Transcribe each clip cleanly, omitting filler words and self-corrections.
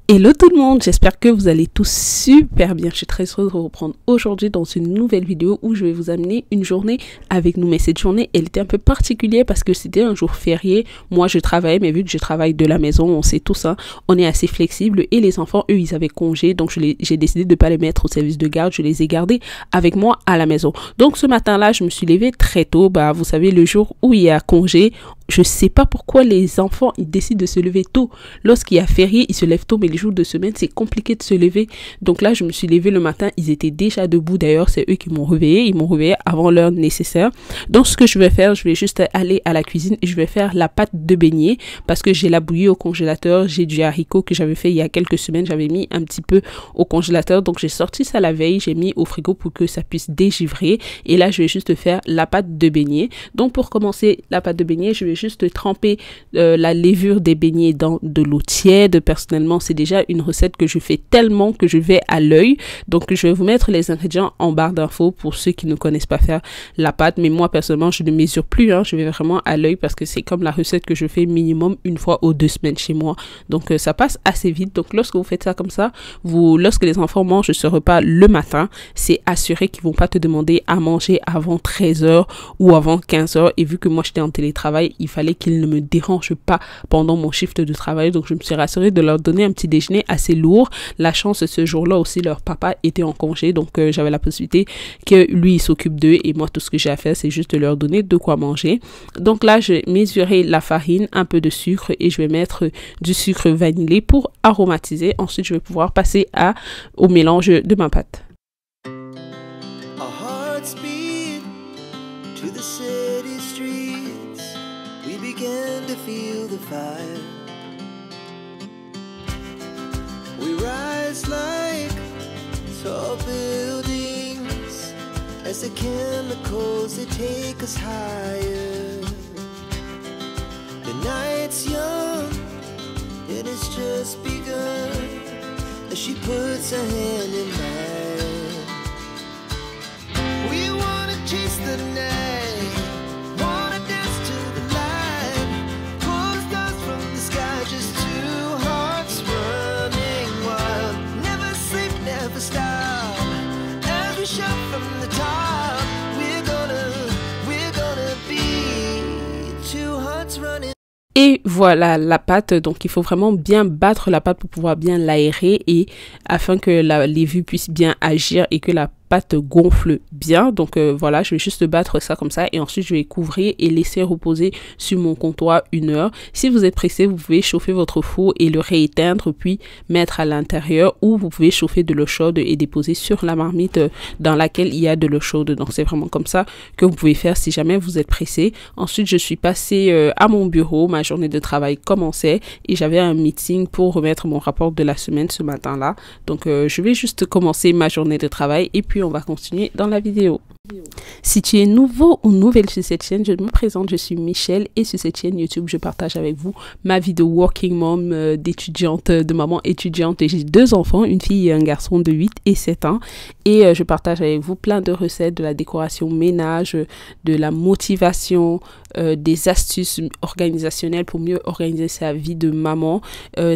Hello tout le monde, j'espère que vous allez tous super bien. Je suis très heureuse de vous reprendre aujourd'hui dans une nouvelle vidéo où je vais vous amener une journée avec nous. Mais cette journée, elle était un peu particulière parce que c'était un jour férié. Moi, je travaillais, mais vu que je travaille de la maison, on sait tout ça, on est assez flexible. Et les enfants, eux, ils avaient congé, donc j'ai décidé de ne pas les mettre au service de garde. Je les ai gardés avec moi à la maison. Donc ce matin-là, je me suis levée très tôt. Vous savez, le jour où il y a congé, je sais pas pourquoi les enfants, ils décident de se lever tôt. Lorsqu'il y a férié, ils se lèvent tôt, mais les jours de semaine, c'est compliqué de se lever. Donc là, je me suis levée le matin, ils étaient déjà debout. D'ailleurs, c'est eux qui m'ont réveillée. Ils m'ont réveillée avant l'heure nécessaire. Donc, ce que je vais faire, je vais juste aller à la cuisine et je vais faire la pâte de beignet parce que j'ai la bouillie au congélateur. J'ai du haricot que j'avais fait il y a quelques semaines. J'avais mis un petit peu au congélateur. Donc, j'ai sorti ça la veille. J'ai mis au frigo pour que ça puisse dégivrer. Et là, je vais juste faire la pâte de beignet. Donc, pour commencer la pâte de beignet, je vais juste tremper la levure des beignets dans de l'eau tiède. Personnellement, c'est déjà une recette que je fais tellement que je vais à l'œil. Donc, je vais vous mettre les ingrédients en barre d'infos pour ceux qui ne connaissent pas faire la pâte. Mais moi, personnellement, je ne mesure plus. Je vais vraiment à l'œil parce que c'est comme la recette que je fais minimum une fois aux 2 semaines chez moi. Donc, ça passe assez vite. Donc, lorsque vous faites ça comme ça, lorsque les enfants mangent ce repas le matin, c'est assuré qu'ils vont pas te demander à manger avant 13h ou avant 15h. Et vu que moi, j'étais en télétravail, il fallait qu'ils ne me dérangent pas pendant mon shift de travail. Donc, je me suis rassurée de leur donner un petit déjeuner assez lourd. La chance, ce jour-là aussi, leur papa était en congé. Donc, j'avais la possibilité que lui, il s'occupe d'eux. Et moi, tout ce que j'ai à faire, c'est juste de leur donner de quoi manger. Donc là, je vais mesurer la farine, un peu de sucre et je vais mettre du sucre vanillé pour aromatiser. Ensuite, je vais pouvoir passer au mélange de ma pâte. Tall buildings, as the chemicals they take us higher. The night's young, and it's just begun. As she puts her hand in mine, we wanna chase the night, wanna dance to the light, pull stars from the sky, just two hearts running wild. Never sleep, never stop. From the top, we're gonna be two hearts running. Et voilà la pâte. Donc il faut vraiment bien battre la pâte pour pouvoir bien l'aérer et afin que la levure puisse bien agir et que la pâte gonfle bien. Donc voilà, je vais juste battre ça comme ça et ensuite je vais couvrir et laisser reposer sur mon comptoir 1 heure. Si vous êtes pressé, vous pouvez chauffer votre four et le rééteindre puis mettre à l'intérieur, ou vous pouvez chauffer de l'eau chaude et déposer sur la marmite dans laquelle il y a de l'eau chaude. Donc c'est vraiment comme ça que vous pouvez faire si jamais vous êtes pressé. Ensuite, je suis passée à mon bureau. Ma journée de travail commençait et j'avais un meeting pour remettre mon rapport de la semaine ce matin-là. Donc je vais juste commencer ma journée de travail et puis on va continuer dans la vidéo. Si tu es nouveau ou nouvelle sur cette chaîne, je me présente, je suis Michelle et sur cette chaîne YouTube, je partage avec vous ma vie de working mom, d'étudiante, de maman étudiante. Et j'ai 2 enfants, une fille et un garçon de 8 et 7 ans. Et je partage avec vous plein de recettes, de la décoration ménage, de la motivation, des astuces organisationnelles pour mieux organiser sa vie de maman.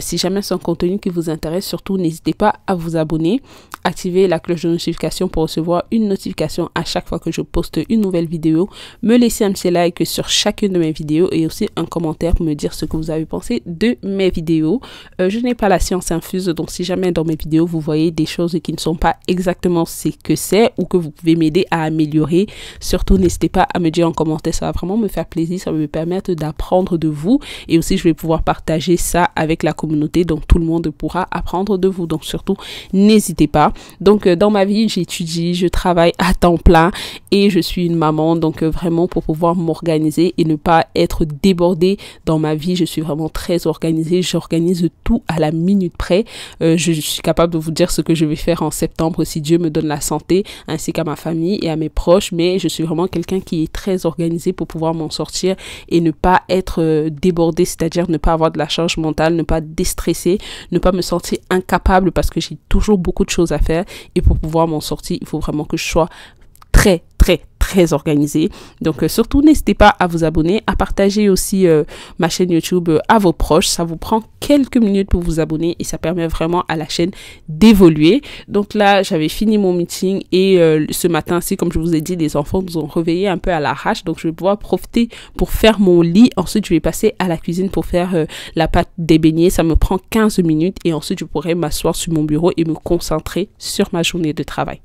Si jamais c'est un contenu qui vous intéresse, surtout n'hésitez pas à vous abonner, activer la cloche de notification pour recevoir une notification à chaque fois que je poste une nouvelle vidéo, me laisser un petit like sur chacune de mes vidéos et aussi un commentaire pour me dire ce que vous avez pensé de mes vidéos. Je n'ai pas la science infuse, donc si jamais dans mes vidéos vous voyez des choses qui ne sont pas exactement ce que c'est ou que vous pouvez m'aider à améliorer, surtout n'hésitez pas à me dire en commentaire, ça va vraiment me faire plaisir, ça va me permettre d'apprendre de vous et aussi je vais pouvoir partager ça avec la communauté, donc tout le monde pourra apprendre de vous, donc surtout n'hésitez pas. Donc dans ma vie, j'étudie, je travaille à temps plein et je suis une maman, donc vraiment pour pouvoir m'organiser et ne pas être débordée dans ma vie, je suis vraiment très organisée, j'organise tout à la minute près. Je suis capable de vous dire ce que je vais faire en septembre si Dieu me donne la santé, ainsi qu'à ma famille et à mes proches, mais je suis vraiment quelqu'un qui est très organisé pour pouvoir m'en sortir et ne pas être débordée, c'est-à-dire ne pas avoir de la charge mentale, ne pas déstresser, ne pas me sentir incapable parce que j'ai toujours beaucoup de choses à faire et pour pouvoir m'en sortir, il faut vraiment que je sois très très organisé. Donc surtout n'hésitez pas à vous abonner, à partager aussi ma chaîne YouTube à vos proches. Ça vous prend quelques minutes pour vous abonner et ça permet vraiment à la chaîne d'évoluer. Donc là, j'avais fini mon meeting et ce matin-ci, comme je vous ai dit, les enfants nous ont réveillés un peu à l'arrache. Donc je vais pouvoir profiter pour faire mon lit. Ensuite, je vais passer à la cuisine pour faire la pâte des beignets. Ça me prend 15 minutes et ensuite, je pourrai m'asseoir sur mon bureau et me concentrer sur ma journée de travail.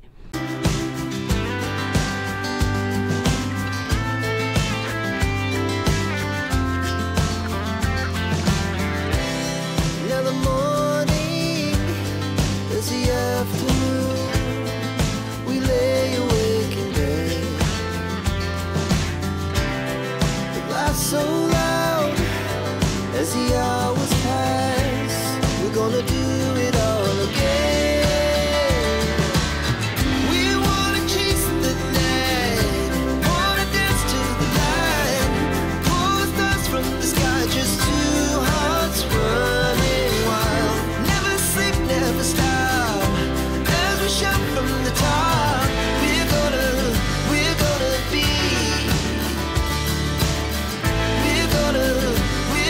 So loud as the hours pass, we're gonna do it all again. We wanna chase the night, wanna dance to the light, pull the stars from the sky, just two hearts running wild. Never sleep, never stop, as we shout from the top. We're gonna be. We're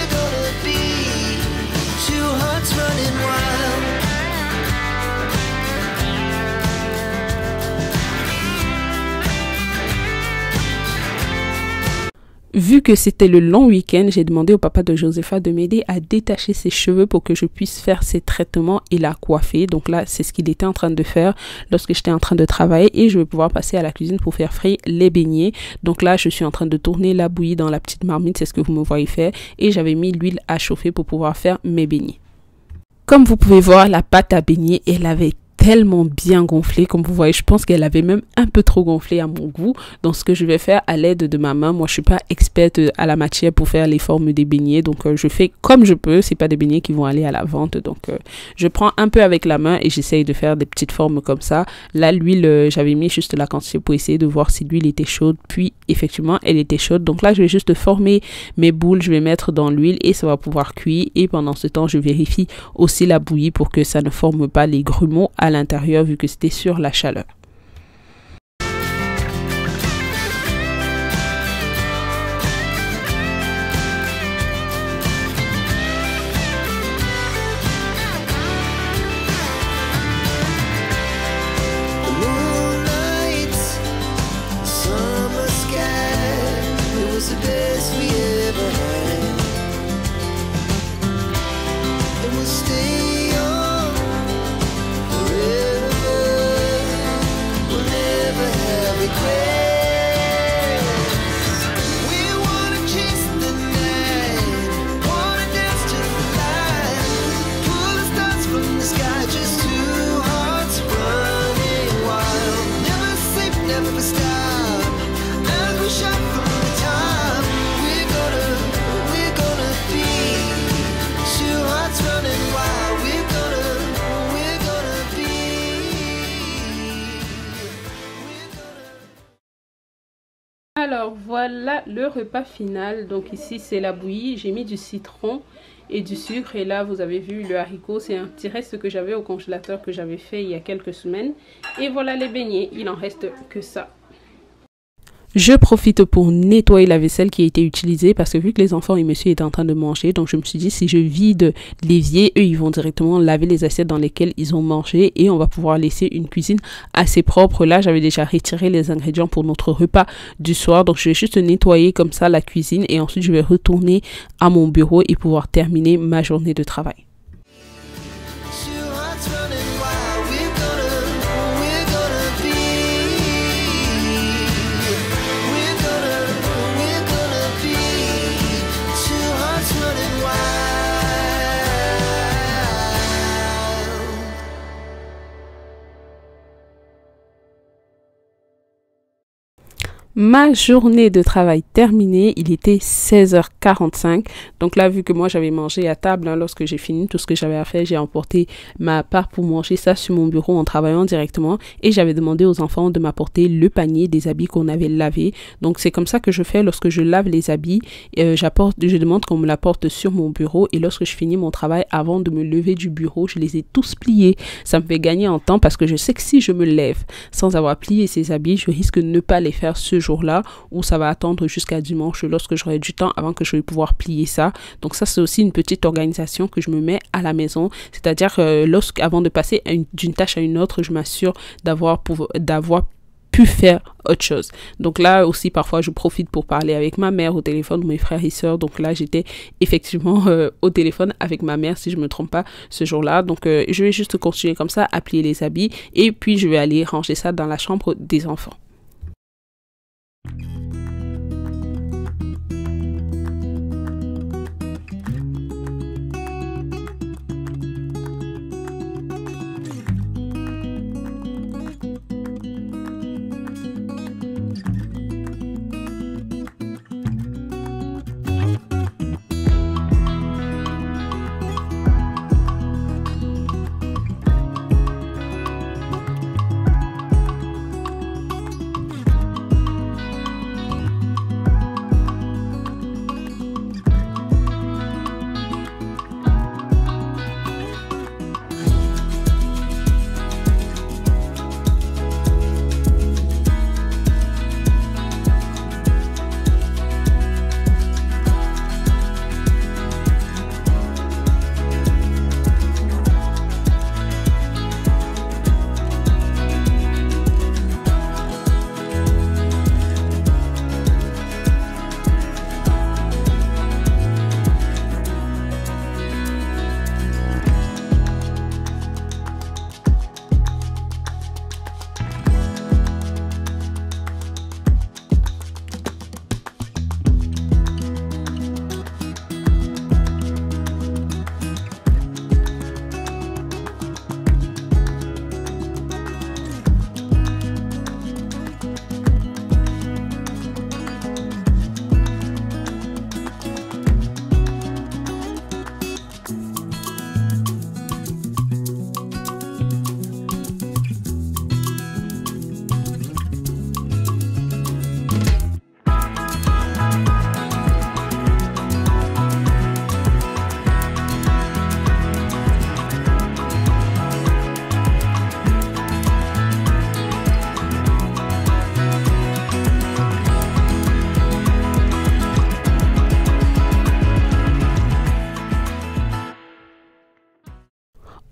gonna be two hearts running wild. Vu que c'était le long week-end, j'ai demandé au papa de Josepha de m'aider à détacher ses cheveux pour que je puisse faire ses traitements et la coiffer. Donc là, c'est ce qu'il était en train de faire lorsque j'étais en train de travailler et je vais pouvoir passer à la cuisine pour faire frire les beignets. Donc là, je suis en train de tourner la bouillie dans la petite marmite, c'est ce que vous me voyez faire et j'avais mis l'huile à chauffer pour pouvoir faire mes beignets. Comme vous pouvez voir, la pâte à beignets, elle avait tellement bien gonflé, comme vous voyez. Je pense qu'elle avait même un peu trop gonflé à mon goût. Donc ce que je vais faire à l'aide de ma main, moi je suis pas experte à la matière pour faire les formes des beignets, donc je fais comme je peux. C'est pas des beignets qui vont aller à la vente, donc je prends un peu avec la main et j'essaye de faire des petites formes comme ça. Là l'huile, j'avais mis juste la quantité pour essayer de voir si l'huile était chaude, puis effectivement elle était chaude. Donc là je vais juste former mes boules, je vais mettre dans l'huile et ça va pouvoir cuire, et pendant ce temps je vérifie aussi la bouillie pour que ça ne forme pas les grumeaux à l'intérieur vu que c'était sur la chaleur. Alors voilà le repas final. Donc ici c'est la bouillie, j'ai mis du citron et du sucre, et là vous avez vu le haricot, c'est un petit reste que j'avais au congélateur que j'avais fait il y a quelques semaines. Et voilà les beignets, il en reste que ça. Je profite pour nettoyer la vaisselle qui a été utilisée parce que vu que les enfants et monsieur étaient en train de manger, donc je me suis dit si je vide l'évier, eux ils vont directement laver les assiettes dans lesquelles ils ont mangé et on va pouvoir laisser une cuisine assez propre. Là j'avais déjà retiré les ingrédients pour notre repas du soir, donc je vais juste nettoyer comme ça la cuisine et ensuite je vais retourner à mon bureau et pouvoir terminer ma journée de travail. Ma journée de travail terminée, il était 16h45. Donc là, vu que moi j'avais mangé à table, lorsque j'ai fini tout ce que j'avais à faire, j'ai emporté ma part pour manger ça sur mon bureau en travaillant directement. Et j'avais demandé aux enfants de m'apporter le panier des habits qu'on avait lavés. Donc c'est comme ça que je fais lorsque je lave les habits. Je demande qu'on me l'apporte sur mon bureau. Et lorsque je finis mon travail, avant de me lever du bureau, je les ai tous pliés. Ça me fait gagner en temps parce que je sais que si je me lève sans avoir plié ces habits, je risque de ne pas les faire ce jour-là ou ça va attendre jusqu'à dimanche lorsque j'aurai du temps avant que je vais pouvoir plier ça. Donc ça, c'est aussi une petite organisation que je me mets à la maison. C'est-à-dire avant de passer d'une tâche à une autre, je m'assure d'avoir pu faire autre chose. Donc là aussi, parfois, je profite pour parler avec ma mère au téléphone ou mes frères et sœurs. Donc là, j'étais effectivement au téléphone avec ma mère, si je me trompe pas, ce jour-là. Donc je vais juste continuer comme ça à plier les habits et puis je vais aller ranger ça dans la chambre des enfants.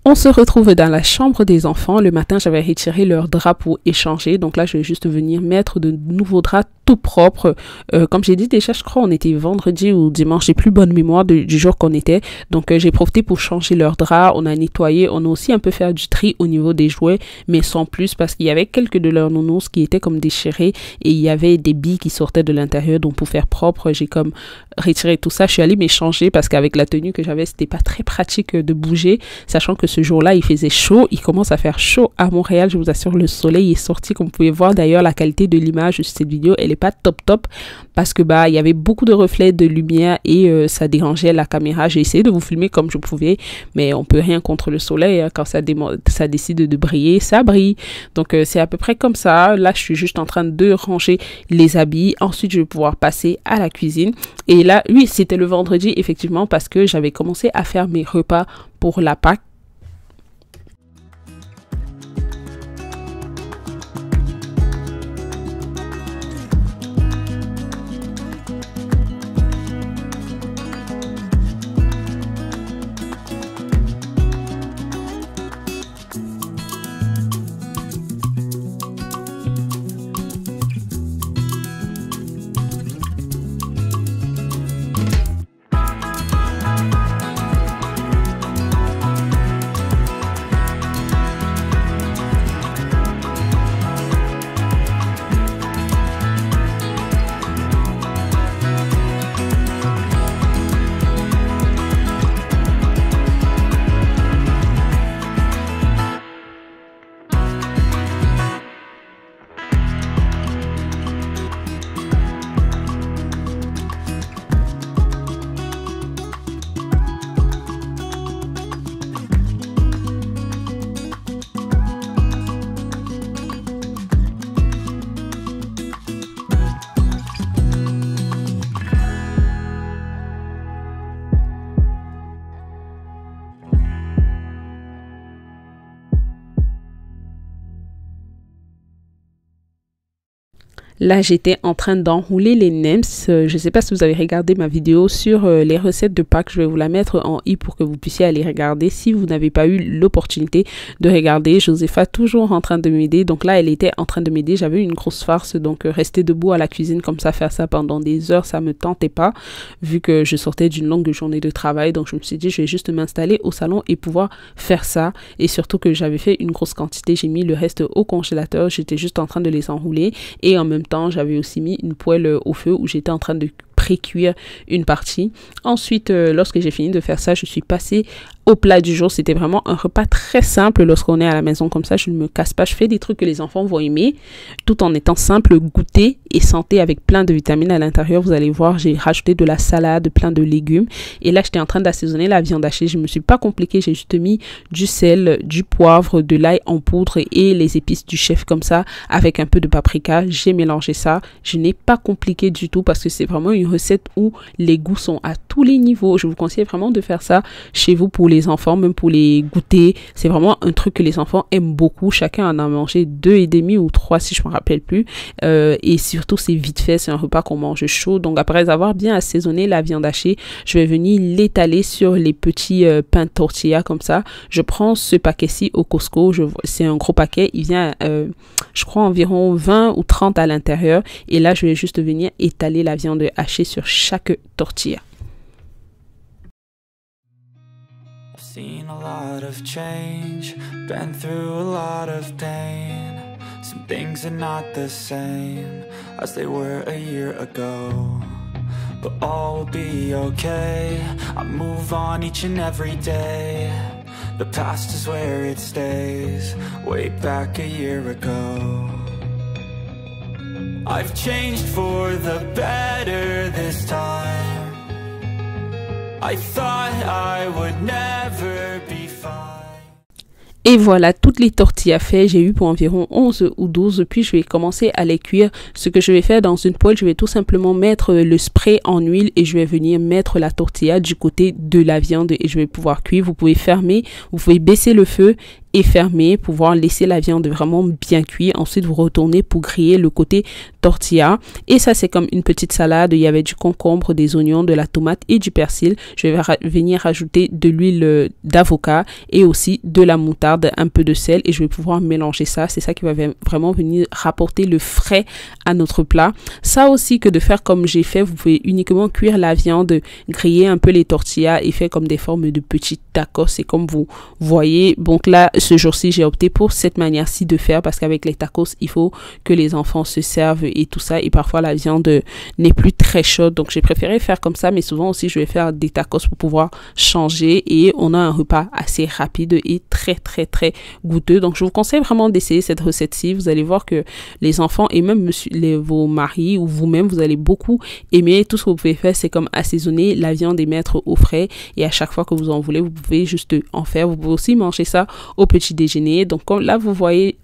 On se retrouve dans la chambre des enfants. Le matin, j'avais retiré leurs draps pour échanger. Donc là, je vais juste venir mettre de nouveaux draps tout propres. Comme j'ai dit déjà, je crois on était vendredi ou dimanche. J'ai plus bonne mémoire du jour qu'on était. Donc j'ai profité pour changer leurs draps. On a nettoyé. On a aussi un peu fait du tri au niveau des jouets, mais sans plus parce qu'il y avait quelques de leurs nounous qui étaient comme déchirés et il y avait des billes qui sortaient de l'intérieur. Donc pour faire propre, j'ai comme retiré tout ça. Je suis allée m'échanger parce qu'avec la tenue que j'avais, c'était pas très pratique de bouger, sachant que ce jour-là, il faisait chaud. Il commence à faire chaud à Montréal. Je vous assure, le soleil est sorti. Comme vous pouvez voir, d'ailleurs, la qualité de l'image de cette vidéo, elle est pas top parce que il y avait beaucoup de reflets de lumière et ça dérangeait la caméra. J'ai essayé de vous filmer comme je pouvais, mais on peut rien contre le soleil. Hein. Quand ça décide de briller, ça brille. Donc c'est à peu près comme ça. Là, je suis juste en train de ranger les habits. Ensuite, je vais pouvoir passer à la cuisine. Et là, oui, c'était le vendredi, effectivement, parce que j'avais commencé à faire mes repas pour la Pâques. Là, j'étais en train d'enrouler les nems. Je ne sais pas si vous avez regardé ma vidéo sur les recettes de Pâques. Je vais vous la mettre en i pour que vous puissiez aller regarder si vous n'avez pas eu l'opportunité de regarder. Josepha toujours en train de m'aider. Donc là, elle était en train de m'aider. J'avais une grosse farce. Donc rester debout à la cuisine comme ça, faire ça pendant des heures, ça me tentait pas vu que je sortais d'une longue journée de travail. Donc je me suis dit, je vais juste m'installer au salon et pouvoir faire ça. Et surtout que j'avais fait une grosse quantité. J'ai mis le reste au congélateur. J'étais juste en train de les enrouler et en même temps, j'avais aussi mis une poêle au feu où j'étais en train de pré-cuire une partie. Ensuite, lorsque j'ai fini de faire ça, je suis passée au plat du jour. C'était vraiment un repas très simple lorsqu'on est à la maison comme ça. Je ne me casse pas. Je fais des trucs que les enfants vont aimer tout en étant simple, goûter et santé avec plein de vitamines à l'intérieur. Vous allez voir, j'ai rajouté de la salade, plein de légumes. Et là, j'étais en train d'assaisonner la viande hachée. Je ne me suis pas compliquée. J'ai juste mis du sel, du poivre, de l'ail en poudre et les épices du chef comme ça avec un peu de paprika. J'ai mélangé ça. Je n'ai pas compliqué du tout parce que c'est vraiment une recette où les goûts sont à tous les niveaux. Je vous conseille vraiment de faire ça chez vous pour les enfants, même pour les goûter. C'est vraiment un truc que les enfants aiment beaucoup. Chacun en a mangé 2,5 ou 3 si je me rappelle plus. Et surtout, c'est vite fait. C'est un repas qu'on mange chaud. Donc, après avoir bien assaisonné la viande hachée, je vais venir l'étaler sur les petits pains tortilla comme ça. Je prends ce paquet-ci au Costco. C'est un gros paquet. Il vient, je crois, environ 20 ou 30 à l'intérieur. Et là, je vais juste venir étaler la viande hachée sur chaque tortilla. Seen a lot of change, been through a lot of pain. Some things are not the same as they were a year ago, but all will be okay. I move on each and every day. The past is where it stays, way back a year ago. I've changed for the better this time. I thought I would never be fine. Et voilà, toutes les tortillas faites, j'ai eu pour environ 11 ou 12, puis je vais commencer à les cuire. Ce que je vais faire dans une poêle, je vais tout simplement mettre le spray en huile et je vais venir mettre la tortilla du côté de la viande et je vais pouvoir cuire. Vous pouvez fermer, vous pouvez baisser le feu et fermer, pouvoir laisser la viande vraiment bien cuire. Ensuite, vous retournez pour griller le côté tortilla. Et ça, c'est comme une petite salade. Il y avait du concombre, des oignons, de la tomate et du persil. Je vais venir rajouter de l'huile d'avocat et aussi de la moutarde, un peu de sel et je vais pouvoir mélanger ça. C'est ça qui va vraiment venir rapporter le frais à notre plat. Ça aussi que de faire comme j'ai fait, vous pouvez uniquement cuire la viande, griller un peu les tortillas et faire comme des formes de petits tacos. C'est comme vous voyez. Donc là, ce jour-ci, j'ai opté pour cette manière-ci de faire parce qu'avec les tacos, il faut que les enfants se servent et tout ça. Et parfois, la viande n'est plus très chaude. Donc, j'ai préféré faire comme ça. Mais souvent aussi, je vais faire des tacos pour pouvoir changer. Et on a un repas assez rapide et très, très, très goûteux. Donc, je vous conseille vraiment d'essayer cette recette-ci. Vous allez voir que les enfants et même vos maris ou vous-même, vous allez beaucoup aimer. Tout ce que vous pouvez faire, c'est comme assaisonner la viande et mettre au frais. Et à chaque fois que vous en voulez, vous pouvez juste en faire. Vous pouvez aussi manger ça au petit déjeuner. Donc comme là vous voyez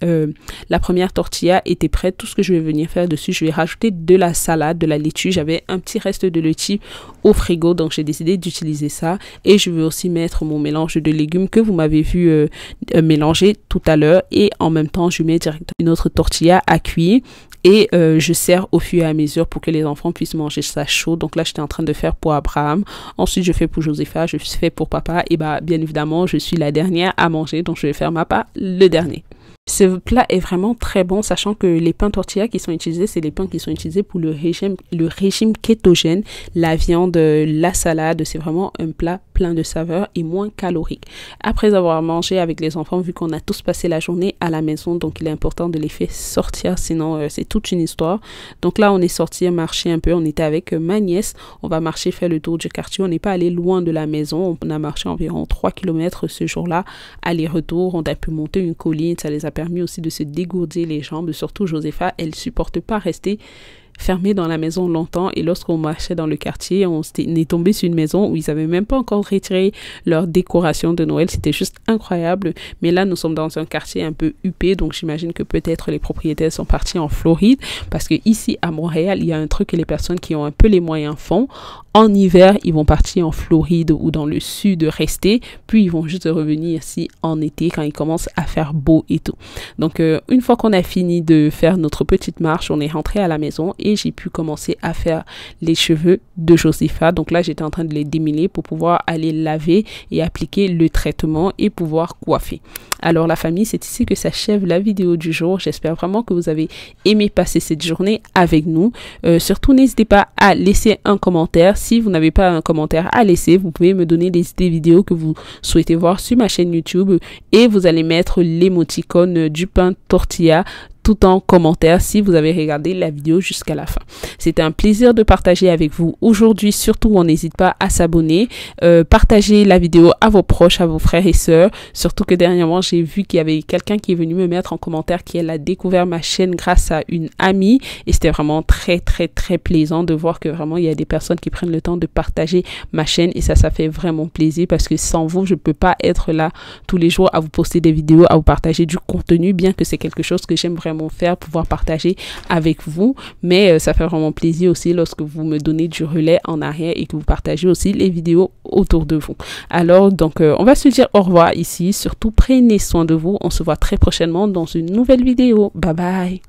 la première tortilla était prête. Tout ce que je vais venir faire dessus, je vais rajouter de la salade, de la laitue. J'avais un petit reste de laitue au frigo, donc j'ai décidé d'utiliser ça. Et je vais aussi mettre mon mélange de légumes que vous m'avez vu mélanger tout à l'heure. Et en même temps, je mets directement une autre tortilla à cuire. Et je sers au fur et à mesure pour que les enfants puissent manger ça chaud. Donc là, j'étais en train de faire pour Abraham. Ensuite, je fais pour Josepha, je fais pour papa. Et bah, bien évidemment, je suis la dernière à manger. Donc, je vais faire ma part le dernier. Ce plat est vraiment très bon, sachant que les pains tortilla qui sont utilisés, c'est les pains qui sont utilisés pour le régime kétogène. La viande, la salade, c'est vraiment un plat plein de saveurs et moins calorique. Après avoir mangé avec les enfants, vu qu'on a tous passé la journée à la maison, donc il est important de les faire sortir, sinon c'est toute une histoire. Donc là, on est sorti marcher un peu, on était avec ma nièce, on va marcher, faire le tour du quartier, on n'est pas allé loin de la maison, on a marché environ 3 km ce jour-là, aller-retour, on a pu monter une colline, ça les a permis aussi de se dégourdir les jambes, surtout Josepha, elle supporte pas rester fermés dans la maison longtemps et lorsqu'on marchait dans le quartier, on est tombé sur une maison où ils n'avaient même pas encore retiré leur décoration de Noël. C'était juste incroyable. Mais là, nous sommes dans un quartier un peu huppé, donc j'imagine que peut-être les propriétaires sont partis en Floride parce que ici à Montréal, il y a un truc que les personnes qui ont un peu les moyens font. en hiver, ils vont partir en Floride ou dans le sud rester, puis ils vont juste revenir ici en été quand il commence à faire beau et tout. Donc une fois qu'on a fini de faire notre petite marche, on est rentré à la maison et j'ai pu commencer à faire les cheveux de Josepha. Donc là, j'étais en train de les démêler pour pouvoir aller laver et appliquer le traitement et pouvoir coiffer. Alors la famille, c'est ici que s'achève la vidéo du jour. J'espère vraiment que vous avez aimé passer cette journée avec nous. Surtout, n'hésitez pas à laisser un commentaire. Si vous n'avez pas un commentaire à laisser, vous pouvez me donner des idées vidéos que vous souhaitez voir sur ma chaîne YouTube et vous allez mettre l'émoticône du pain tortilla tout en commentaire si vous avez regardé la vidéo jusqu'à la fin. C'était un plaisir de partager avec vous aujourd'hui. Surtout, on n'hésite pas à s'abonner, partager la vidéo à vos proches, à vos frères et sœurs. Surtout que dernièrement, j'ai vu qu'il y avait quelqu'un qui est venu me mettre en commentaire qu'elle a découvert ma chaîne grâce à une amie et c'était vraiment très plaisant de voir que vraiment il y a des personnes qui prennent le temps de partager ma chaîne et ça fait vraiment plaisir parce que sans vous, je peux pas être là tous les jours à vous poster des vidéos, à vous partager du contenu, bien que c'est quelque chose que j'aime vraiment faire, pouvoir partager avec vous, mais ça fait vraiment plaisir aussi lorsque vous me donnez du relais en arrière et que vous partagez aussi les vidéos autour de vous. Alors donc on va se dire au revoir ici, surtout prenez soin de vous, on se voit très prochainement dans une nouvelle vidéo. Bye bye.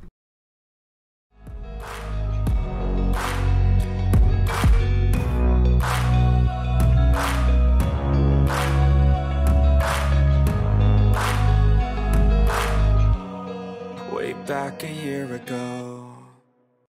Back a year ago,